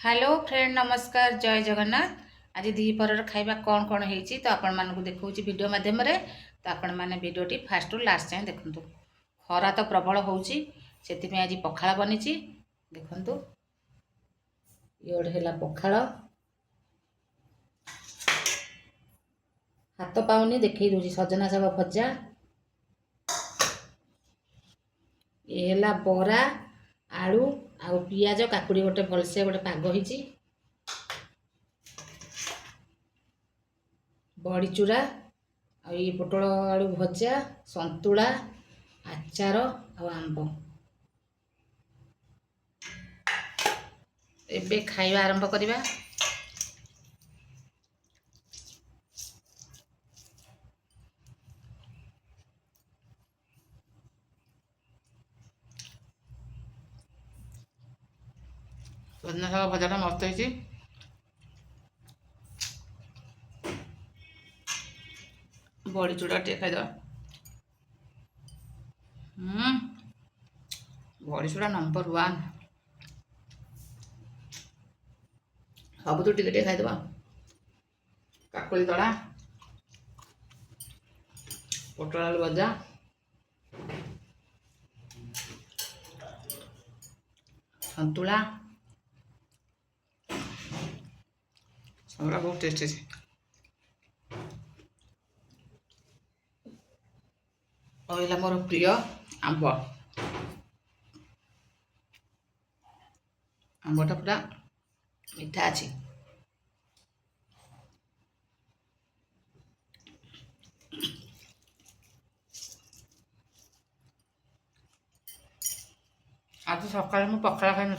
Hello friend नमस्कार जय जगन्नाथ। आज द्विपहर खाइबा कौन कौन होती तो आपण मानक देखा वीडियो माध्यम तो आपण मैंने भिडटी फास्ट रु लास्ट जाए देखु। खरा तो प्रबल होची आज पखाला बनी देखु। ये गोटे पखाल हाथ पाऊनी देखई दूसरी सजना शाग भजा ये बरा आलू आउ पियाज काकुड़ी गोटे भलसे गोटे पाग होती बड़ी चूरा आ पोटल आलू भजा संतुला आचार आंब एबे खाइबा आरंभ करिबा। सजना शाग भजाटा मस्त होती बड़ी चूड़ा टे खाई बड़ी चूड़ा नंबर 1 सब तो टिके खाईद काकुड़ी तड़ा पोटल आलू भजा संतुला सबरा बहुत टेस्टी है। और मोर प्रिय आंब आंबटा पूरा मीठा अच्छी आज सकाल मु पखाला खाई नी